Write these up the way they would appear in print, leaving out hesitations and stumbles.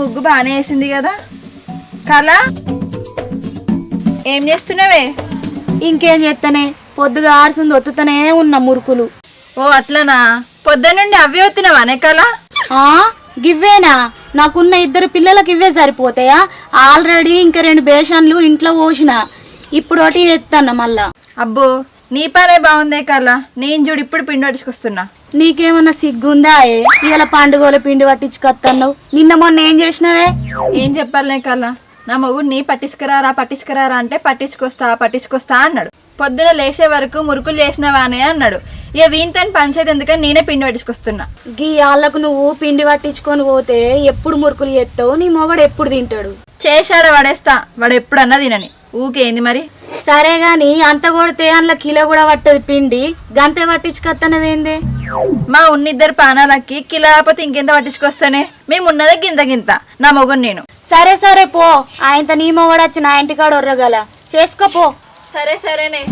ముగ్గు బాగానే వేసింది కదా. కళ ఏం చేస్తున్నావే? ఇంకేం చేస్తానే, పొద్దుగా ఆడుసుంది ఒత్తుతనే ఉన్న మురుకులు. ఓ అట్లనా, పొద్దునుండి అవే వస్తున్నావానే కళ? గివ్వేనా? నాకున్న 2 పిల్లలకి ఇవే సరిపోతాయా? ఆల్రెడీ ఇంకా 2 బేషన్లు ఇంట్లో పోసిన, ఇప్పుడు ఒకటి ఎత్తాను మళ్ళా. అబ్బో నీ పనే బాగుందే కళ. నేను చూడు ఇప్పుడు పిండి పట్టించుకొస్తున్నా. నీకేమన్నా సిగ్గుందా? ఇవాళ పండుగల పిండి పట్టించుకొస్తున్నావు. నిన్న మొన్న ఏం చేసినావే? ఏం చెప్పాలనే కళ, నా మొగుడిని పట్టించుకురారా అంటే పట్టించుకొస్తా అన్నాడు. పొద్దున లేచే వరకు మురుకులు చేసినవానే అన్నాడు. ఇక వీనితో పంచాయతీ ఎందుకని నేనే పిండి పట్టించుకొస్తున్నా. గీ వాళ్ళకు నువ్వు పిండి పట్టించుకొని పోతే ఎప్పుడు మురుకులు చేస్తావు? నీ మొగడు ఎప్పుడు తింటాడు? చేశాడ పడేస్తా, వాడు ఎప్పుడన్నా తినని. ఊకేంది మరి? సరే గాని అంత కొడితే అందులో కిలో కూడా పట్టదు పిండి, గంతే పట్టించుకొస్తానవేందే? మా ఉన్నిద్దరు పానాలకి కిలో కాకపోతే ఇంకెంత పట్టించుకొస్తానే. మేము ఉన్నదే గింత నా మొగుడు నేను. సరే పో, ఆయనతో నీ మొగడు వచ్చి నా ఇంటికాడ ఒర్రగల చేసుకోపో. సరేనే.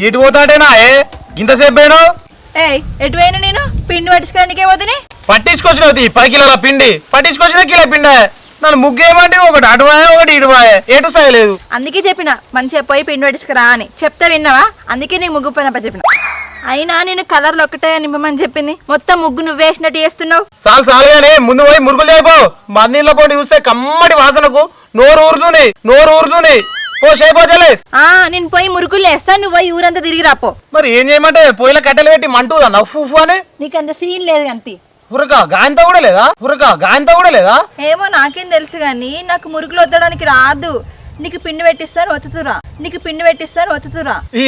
ఎటు పోతాడేనా? ఇంతసేపు పోయినా? ఎటు పోయినా? నేను పిండి పట్టించుకోవడానికే పోతుని. పట్టించుకొచ్చినది 10 కిలోల పిండి, పట్టించుకొచ్చిన కిలో పిండి. నన్ను ముగ్గేయమంటే ఒకటి అటువాయే ఒకటి ఇటువాయే, ఎటు సాయలేదు. అందుకే చెప్పిన మంచిగా పోయి పిండి పట్టించుకురా అని. చెప్తే విన్నావా? అందుకే నీకు ముగ్గు పైన చెప్పిన. అయినా నేను కలర్లు ఒక్కటే నింపమని చెప్పింది, మొత్తం ముగ్గు నువ్వు వేసినట్టు చేస్తున్నావు. సాలుగానే ముందు పోయి మురుగులు చేయపో. మన్నీళ్ళ పొడి చూస్తే కమ్మటి వాసనకు నోరు ఊరుతుంది. పో చేయపోచలే. నేను పోయి మురుకులు వేస్తా, నువ్వు పోయి ఊరంతా తిరిగి రాపో. మరి ఏం చేయమంటే పొయ్యిల కట్టెలు పెట్టి మంటుదా నవ్వు అని? నీకు అంత సీన్ లేదు అంతే. గాయంతా కూడా లేదా? ఏమో నాకేం తెలుసు గాని నాకు మురుకులు వద్దడానికి రాదు. నీకు పిండి పెట్టిస్తాను ఒత్తుతురా.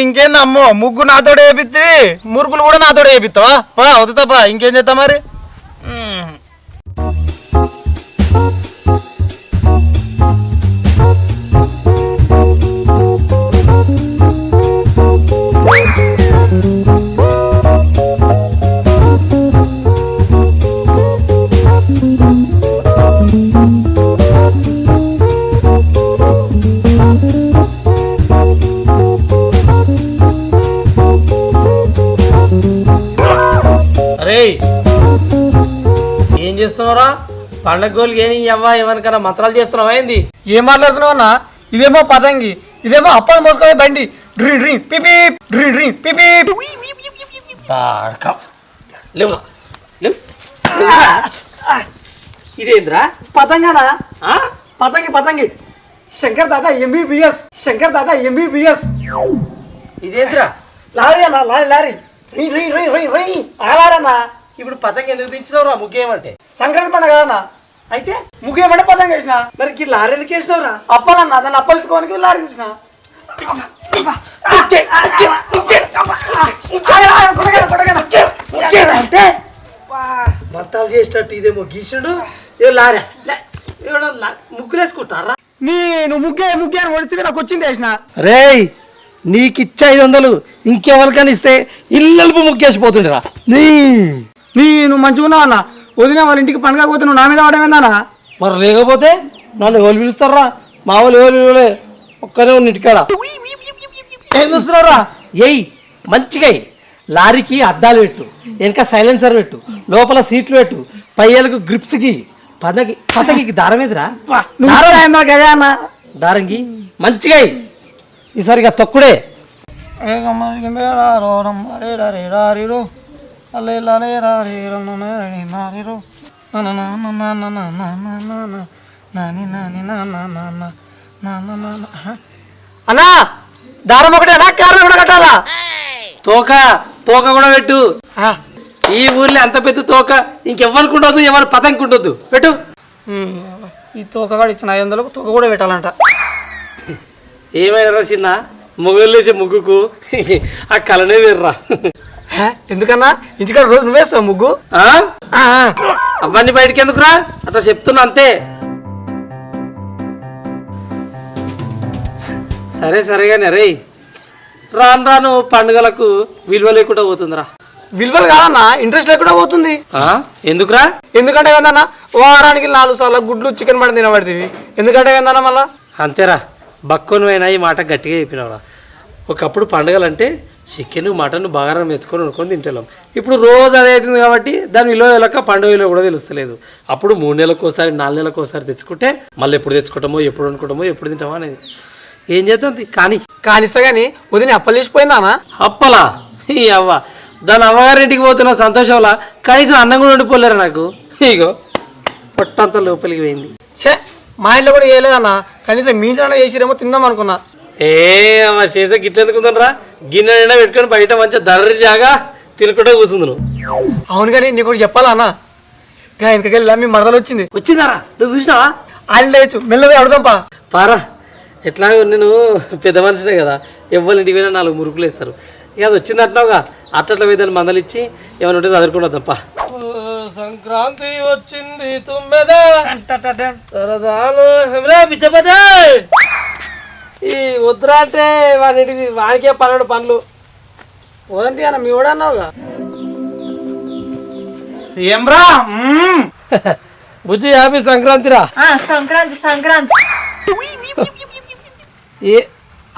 ఇంకేందమ్మో, ముగ్గు నాతోడే వేపిత్తివి, మురుకులు కూడా నాతోడే వేపిస్తావా? పా వద్దుతాపా, ఇంకేం చేస్తా మరి. ఏం చేస్తున్నారా? పండగ గోలికి ఎవరికైనా మంత్రాలు చేస్తున్నావా ఏంది? ఏం మాట్లాడుతున్నావు అన్న? ఇదేమో పతంగి, ఇదేమో అప్పాలు మోసుకొని బండి. ఇదేంద్రా? పతంగానా? పతంగి శంకర్ దాదా ఎంబీబీఎస్. ఇదేంద్రా? లారీ అన్న, లారీ. అలారన్నా. ఇప్పుడు పతంగ ఎందుకు దించినవరా? ముగ్గేయమంటే సంక్రాంతి పండుగ కదన్నా. అయితే ముగ్గేయమంటే పతంగ వేసిన. మరి లారీ ఎందుకు వేసినవరా? అప్పాలన్నా, దాన్ని అప్పలుసుకోవడానికి లారీ వేసిన. అంటే భర్తలు చేసేటట్టు ఇదేమో గీసుడు, ఏ లారీ ముగ్గులు వేసుకుంటారా? నేను ముగ్గే అని ఒడిస్తే నాకు వచ్చింది వేసిన. రేయ్, నీకిచ్చే 500 ఇంకెవరికని ఇస్తే ఇల్లలుపు ముగ్గేసిపోతుండరా. నేను మంచిగున్నావు అన్న. వదిన వాళ్ళ ఇంటికి పండుగ పోతే నువ్వు నా మీద వాడమేందన్నా? మరి లేకపోతే నన్ను ఎవరు పిలుస్తారా? మా వాళ్ళు ఎవరు ఒక్కనే ఉన్న ఇంటికాడ ఏం చూస్తున్నావురా? ఎయ్ మంచిగా లారీకి అద్దాలు పెట్టు, వెనక సైలెన్సర్ పెట్టు, లోపల సీట్లు పెట్టు, పయ్యలకు గ్రిప్స్కి పతకి దారం ఎదురా దారంగి మంచిగా ఈసారిగా తొక్కుడే. అన్నా దారం ఒకటేనా, కారణం కూడా కట్టాలా? తోక కూడా పెట్టు. ఈ ఊర్లో అంత పెద్ద తోక ఇంకెవ్వరికి ఉండదు, ఎవరి పతంకి ఉండొద్దు. పెట్టు. ఈ తోక కూడా ఇచ్చిన 500కు తోక కూడా పెట్టాలంట. ఏమైనా చిన్న మొగలేసే ముగ్గుకు ఆ కలనే వేర్రా. ఎందుకన్నా ఇంటికాడ రోజు నువ్వేస్తావు ముగ్గు? అవన్నీ బయటికి ఎందుకురా, అట్లా చెప్తున్నా అంతే. సరే కానీ రే, రాను పండుగలకు విలువ లేకుండా పోతుందిరా. విలువలు కాదన్నా ఇంట్రెస్ట్ లేకుండా పోతుంది. ఎందుకురా? ఎందుకంటే ఏందన్నా వారానికి 4 సార్లు గుడ్లు చికెన్ పడి తినబడుతుంది. ఎందుకంటే ఏందన్నా మళ్ళా అంతేరా, బక్కువ అయినా ఈ మాట గట్టిగా చెప్పినవరా. ఒకప్పుడు పండుగలు అంటే చికెన్ మటన్ బాగా మెచ్చుకొని వండుకొని తింటాం. ఇప్పుడు రోజు అదే అవుతుంది కాబట్టి దాని విలువ వెళ్ళక పండుగ విలువ కూడా తెలుస్తలేదు. అప్పుడు 3 నెలలకు ఒకసారి 4 నెలలకు ఒకసారి తెచ్చుకుంటే మళ్ళీ ఎప్పుడు తెచ్చుకుంటామో ఎప్పుడు వండుకుంటామో ఎప్పుడు తింటామో అనేది ఏం చేస్తుంది. కానిస్తా కానీ వదిన అప్పలు చేసిపోయిందానా? అప్పలా ఈ అవ్వ దాని అవ్వగారింటికి పోతున్న సంతోషంలా కనీసం అన్నం కూడా వండిపోలేరు నాకు. ఇగో పొట్టంతా లోపలికి పోయింది. షే మా ఇంట్లో కూడా చేయలేదన్నా, కనీసం మీ ఇంట్లో చేసిరేమో తిందాం అనుకున్నా. అమ్మ చేసే గిట్ల ఎందుకుందరా, గిన్నె నిండా పెట్టుకొని బయట మంచిగా దర్రి జాగా తినుకుంటూ కూర్చుంది నువ్వు. అవును కానీ నీకు ఒకటి చెప్పాలా అన్న, ఇంకా వెనకకెళ్ళి మీ మరదలు వచ్చింది. వచ్చిందారా? నువ్వు చూసినావా? ఆయన లేచు మెల్లగా అడుగుదాంపా. పారా, ఎట్లాగో నేను పెద్ద మనిషినే కదా, ఎవ్వరి ఇంటికి పోయినా 4 మురుకులు వేస్తారు. ఇక అది వచ్చింది అంటున్నావుగా, అట్లా వేదాన్ని మందలు ఇచ్చి ఏమైనా ఉంటే చదువుకుని వద్దాంపా. సంక్రాంతి వచ్చింది తుమ్మెదా పిచ్చపదే ఈ వద్దురా అంటే వానికే 12 పనులు వదంతి అన్న మీ కూడా అన్నావుగా. ఏమ్రా బుజ్జి హ్యాపీ సంక్రాంతిరా. సంక్రాంతి సంక్రాంతి ఏ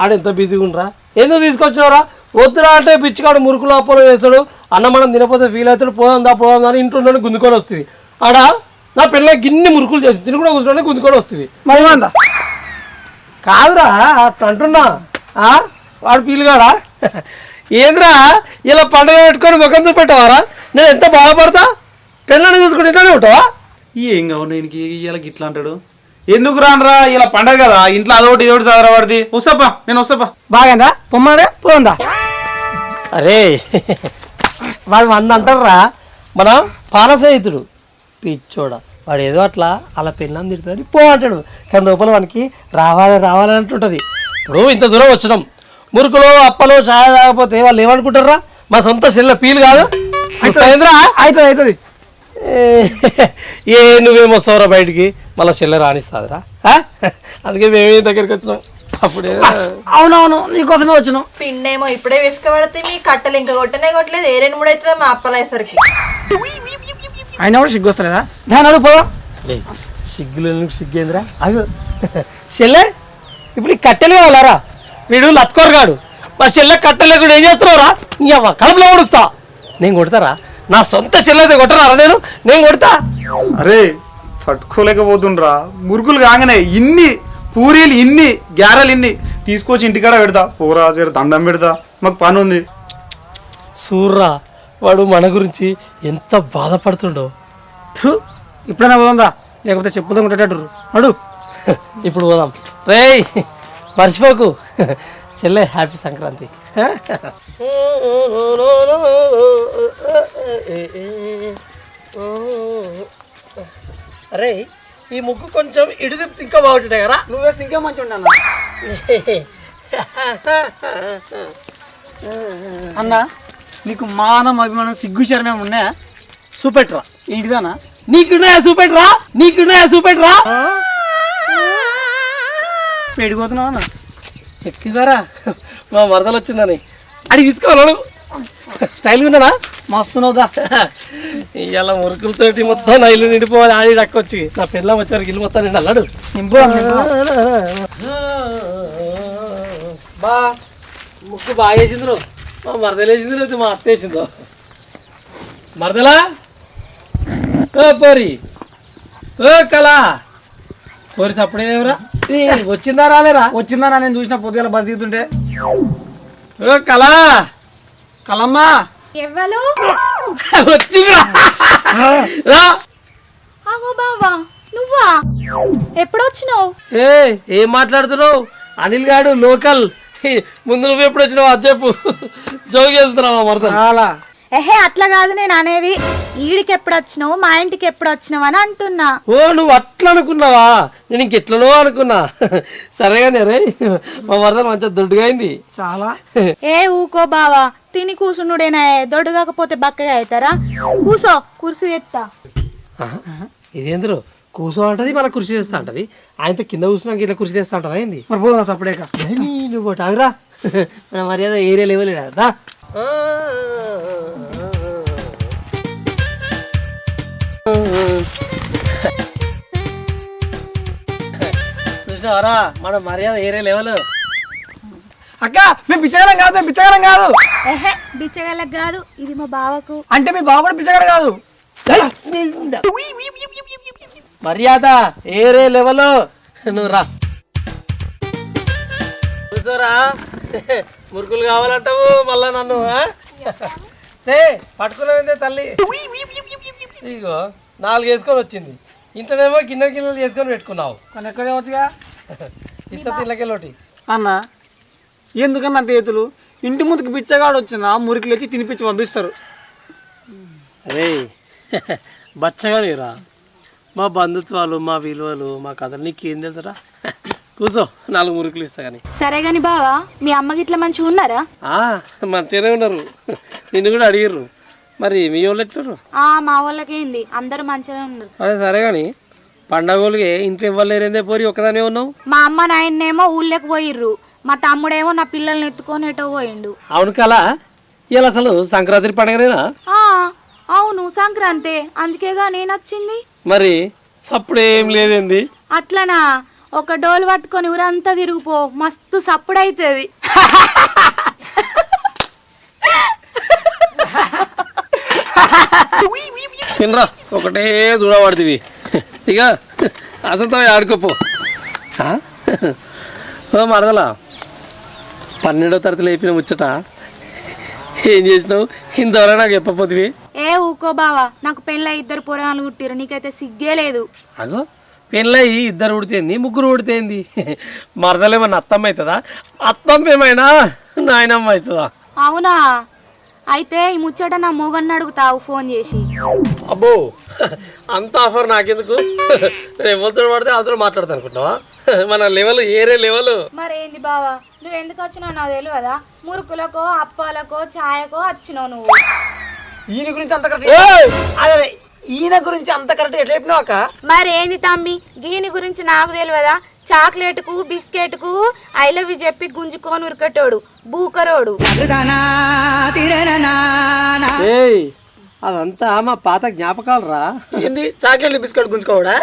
ఆడెంత బిజీగా ఉండరా, ఎందుకు తీసుకొచ్చినవరా? వద్దురా అంటే పిచ్చికాడు మురుకులు అప్పలు వేస్తాడు, అన్నమనం తినపోతే ఫీల్ అవుతాడు, పోదాం అని ఇంట్లో గుంజుకొని వస్తుంది. ఆడ నా పిల్లలకి గిన్నె మురుకులు చేసి తిని కూడా కూర్చోడానికి గుంజుకొని వస్తుంది. మళ్ళీ కాదురా అట్లా అంటున్నా, వాడు పీలుగాడా ఏంద్రా ఇలా పండుగ పెట్టుకొని ముఖం చూపెట్టవారా? నేను ఎంత బాధపడతా, పిల్లల్ని చూసుకుంటే ఇంట్లోనే ఉంటావా? ఏం కావు నేను ఇలా గిట్లా అంటాడు. ఎందుకు రానరా, ఇలా పండగ కదా, ఇంట్లో అదొకటి ఇదొకటి చదవబడిది. వస్తాపా, నేను వస్తాపా. బాగా పొమ్మడే పోందా. అరే వాడు 100 అంటారా, మన పానసహితుడు పిచ్చోడ. వాడు ఏదో అలా పెళ్ళాం తిడుతుంది పో అంటాడు, కానీ లోపల వానికి రావాలి అంటుంటుంది. ఇప్పుడు ఇంత దూరం వచ్చినాం, మురుకులు అప్పలు చాయ్ తాగకపోతే వాళ్ళు ఏమనుకుంటారా? మా సొంత చెల్లె పీలు కాదు అవుతుంది. నువ్వేమొస్తావురా బయటికి, మళ్ళీ చెల్లె రానిస్తాదిరా. అందుకే మేమే దగ్గరికి వచ్చినాం. అప్పుడే అవునవును నీకోసమే వచ్చినాం. పిండేమో ఇప్పుడే వేసుకోబడితే మీ కట్టలు ఇంకా కొట్టలేదు. ఏ 2 3 అవుతుంది మా అప్పలయ్యేసరికి. అయినా కూడా సిగ్గు వస్తలేదా? దాని అడుగు పోదా. సిగ్గేంద్రా అగు చెల్లె, ఇప్పుడు ఈ కట్టెలు కావాలరా? వీడు లత్కోరగాడు, మా చెల్లె కట్టెలు కూడా ఏం చేస్తున్నావురా? ఇంకా కడుపులో కొడుస్తా. నేను కొడతారా? నా సొంత చెల్లె అయితే కొట్టరారా? నేను కొడతా. అరే తట్టుకోలేకపోతుండ్రా, మురుకులు కాగానే ఇన్ని పూరీలు ఇన్ని గ్యారెలు ఇన్ని తీసుకొచ్చి ఇంటికాడ పెడతా. పోరా జర దండం పెడతా, మాకు పని ఉంది. సూర్రా వాడు మన గురించి ఎంత బాధపడుతుండో. ఇప్పుడైనా పోదా, లేకపోతే చెప్పుదాం కొట్టేటట్టు అడు. ఇప్పుడు పోదాం. రేయ్ మర్చిపోకు చెల్లె, హ్యాపీ సంక్రాంతి. అరే ఈ ముగ్గు కొంచెం ఇడుగు ఇంకా బాగుంటుండే కదా, నువ్వు వేస్తే ఇంకా మంచి ఉండ అన్న. నీకు మానం అభిమానం సిగ్గు శరణం ఉన్నాయా? చూపెట్టరా ఏంటిదానా? నీకున్నాయా చూపెట్టరా పెడిపోతున్నావు అన్న. చెప్తారా మా వరదలు వచ్చిందని అడిగి తీసుకోవాలి. స్టైల్గా ఉన్నాడా? మస్తున్నావుదా? ఇవాళ మురుకులతోటి మొత్తం నైలు నిండిపోవాలి. ఆడి డక్కొచ్చి నా పిల్ల వచ్చారు ఇల్లు మొత్తం నిండి అన్నాడు. బా ముక్కు బాగా వేసింది, మా మరదలేసింది, లేకపోతే మా అత్త వేసిందో. మరదలా పోరి, కళా పోరి చప్పుడేదేవరా? వచ్చిందా రాలేరా? వచ్చిందా? నేను చూసిన పొద్దుగల బస్ దిగుతుంటే. కళా కలమ్మా ఎవ్వలు వచ్చిందా? ఆగో బావా, నువ్వా? ఎప్పుడొచ్చినావు? ఏం మాట్లాడుతున్నావు? అనిల్ గాడు లోకల్. ముందు నువ్వు ఎప్పుడు వచ్చినావు అది చెప్పు. జోగి చేస్తున్నావా మరదలు? అలా ఎహే అట్లా కాదు నేను అనేది, ఈడికి ఎప్పుడు వచ్చినావు, మా ఇంటికి ఎప్పుడు వచ్చినావు అని అంటున్నా. ఓ నువ్వు అట్లా అనుకున్నావా? నేను ఇంకెట్లనో అనుకున్నా. సరేగానే రే, మా మరదలు మంచిగా దొడ్డుగా అయింది చాలా. ఏ ఊకో బావా, తిని కూసునుడేనా? దొడ్డుగాకపోతే బక్కగా అవుతారా? కూసో, కుర్చీ ఎత్తా. ఇదేంద్రు కూర్చో అంటది, మళ్ళీ కృషి చేస్తా అంటది. ఆయనతో కింద కూర్చున్నాక ఇట్లా కృషి చేస్తా అంటదా ఏంది? మరి పోదా సపడేక. నువ్వు టాగురా, మన మర్యాద ఏరియా లెవెల్ దా. చూసినావరా మన మర్యాద ఏరే లెవెల్. అక్క మేము బిచ్చగారం కాదు, మేము బిచ్చగారం కాదు. ఏహే బిచ్చగలకు కాదు, ఇది మా బావకు. అంటే మీ బావ కూడా బిచ్చగాడు కాదు. మర్యాద ఏరే లెవెల్. నువ్వు రా. చూసారా మురుకులు కావాలంటావు మళ్ళా నన్ను పట్టుకున్నావుందే తల్లి. ఇగో 4 వేసుకొని వచ్చింది, ఇంట్లోనేమో గిన్నెలు చేసుకొని పెట్టుకున్నావు. కానీ ఎక్కడే వచ్చుగా ఇస్తా తిల్లకెళ్ళోటి. అన్న ఎందుకన్నా అంత చేతులు? ఇంటి ముందుకు బిచ్చగాడు వచ్చిన మురికి లేచి తినిపించి పంపిస్తారు. అరే బచ్చగానిరా, మా బంధుత్వాలు, మా విలువలు, మా కథలు నీకేం తెలుసరా? కూర్చో, 4 మురుకులు ఇస్తా కానీ. సరే గాని బావా, మీ అమ్మకి ఇట్లా మంచిగా ఉన్నారా? మంచిగానే ఉన్నారు. నిన్ను కూడా అడిగిర్రు. మరి మీ వాళ్ళు ఎట్లరు? మా వాళ్ళకేంది, అందరూ మంచిగానే ఉన్నారు. అరే సరే కానీ పండగలకి ఇంట్లో ఇవ్వలేరేందే పోరి ఒక్కదానే ఉన్నావు? మా అమ్మ నాయన్నేమో ఊళ్ళోకి పోయిర్రు, మా తమ్ముడేమో నా పిల్లల్ని ఎత్తుకొని ఎటో పోయిండు. అవును కలా, ఇలా అసలు సంక్రాంతి పండగనేనా? అవును సంక్రాంతి, అందుకేగా నేను వచ్చింది. మరి సప్పుడు ఏం లేదేంది? అట్లనా? ఒక డోలు పట్టుకొని ఊరంతా తిరిగిపో, మస్తు సప్పుడైతుంది. తినరా, ఒకటే చూడబడుతుంది. ఇక అసలు ఆడుకోపో. మరదలా 12వ తరగతి లేపిన ముచ్చట ఏం చేసినావు ఇంతవరకు నాకు చెప్పపోతుంది? ఊకో బావా, నాకు పెళ్ళై 2 పోరాలు పుట్టిరు, నీకైతే సిగ్గే లేదు. అగో పెళ్ళయి 2 ఉడితేంది, 3 ఉడితేంది? మరదలేమన్నా అత్తమ్మ అవుతుందా? అత్తమ్మ ఏమైనా నాయనమ్మ అవుతుందా? అవునా? అయితే ఈ ముచ్చట నా మొగన్ని అడుగుతావు ఫోన్ చేసి. అబ్బో అంత ఆఫర్ నాకెందుకు? ఎవరితో పడితే వాళ్ళతో మాట్లాడతా అనుకుంటున్నావా? మన లెవెల్ ఏరే లెవెల్. మరేంది బావా, నువ్వు ఎందుకు వచ్చినావు నాకు తెలియదా? మురుకులకో అప్పాలకో ఛాయకో వచ్చినావు నువ్వు. ఈయన గురించి అంత కరెక్ట్, ఈయన గురించి అంత కరెక్ట్ ఎట్లా చెప్పినావు అక్క? మరేంది తమ్మి, గీని గురించి నాకు తెలియదా? చాక్లెట్కు బిస్కెట్కు ఐ లవ్ యూ చెప్పి గుంజుకొని ఉరికట్టోడు, బూకరోడు. అదంతా మా పాత జ్ఞాపకాలు రా. ఏంది చాక్లెట్ బిస్కెట్ గుంజుకోవడా?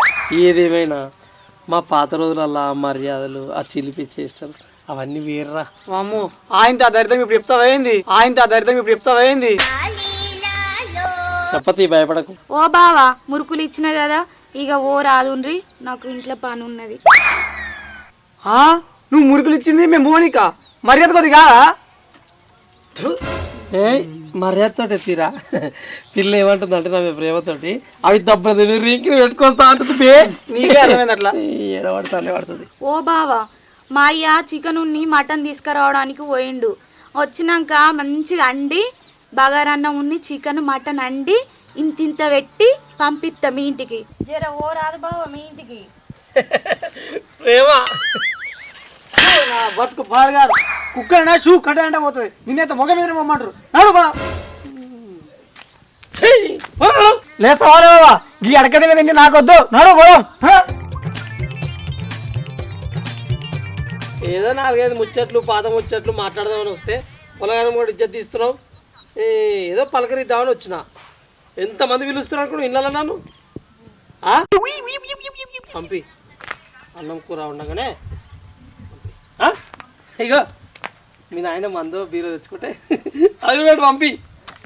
ఏదేమైనా మా పాత రోజులల్లా మర్యాదలు, ఆ చిలిపి చేష్టలు అవన్నీ వేర్రా. అమ్ము ఆయనతో ఆ దరిద్రం ఇప్పుడు చెప్తావైంది, ఆయనతో ఆ దరిద్రం ఇప్పుడు చెప్తావైంది. చెప్పతి భయపడకు. ఓ బావా, మురుకులు ఇచ్చిన కదా, ఇక ఓ రాదుండ్రి, నాకు ఇంట్లో పని ఉన్నది. నువ్వు మురుకులు ఇచ్చింది మేము మోనిక, మర్యాద కొద్దిగా. మర్యాదతోటి తీరా. పిల్ల ఏమంటుంది అంటే నా ప్రేమతోటి అవి దెబ్బలు రింకి పెట్టుకొస్తా అంటుంది. నీకే అర్థమైంది అట్లా. ఏడబడుతుంది పడుతుంది. ఓ బావా, మా అయ్య చికెన్ మటన్ తీసుకురావడానికి పోయిండు. వచ్చినాక మంచిగా అండి బగారన్నం ఉన్ని చికెన్ మటన్ అండి ఇంతింత పెట్టి పంపిస్తా మీ ఇంటికి. జర ఓ రాదు బావ మీ ఇంటికి. ప్రేమ బతుకు పాడుగారు కుక్కైనా షూ కట్టాలంటే పోతుంది. నిన్నైతే మొగ మీద పొమ్మంటారు. నడు బా లేస్తావాలే బాబా, ఈ అడక తినేదండి నాకొద్దు. నడు పోదాం. ఏదో 4-5 ముచ్చట్లు పాత ముచ్చట్లు మాట్లాడదామని వస్తే పొలగానం కూడా ఇజ్జత్ తీస్తున్నావు. ఏదో పలకరిద్దామని వచ్చిన. ఎంతమంది పిలుస్తున్నారు కూడా ఇళ్ళలో నన్ను. పంపి అన్నం కూర ఉండగానే ఇగో మీ నాయన మందో బీరో తెచ్చుకుంటే అది కూడా పంపి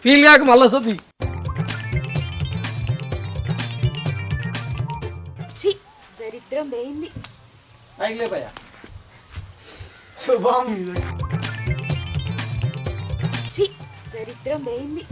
ఫీల్ కాక మళ్ళీ వస్తుంది. దరిద్రం పోయింది. అయిలేపయ్యా శుభం. దరిద్రం పోయింది.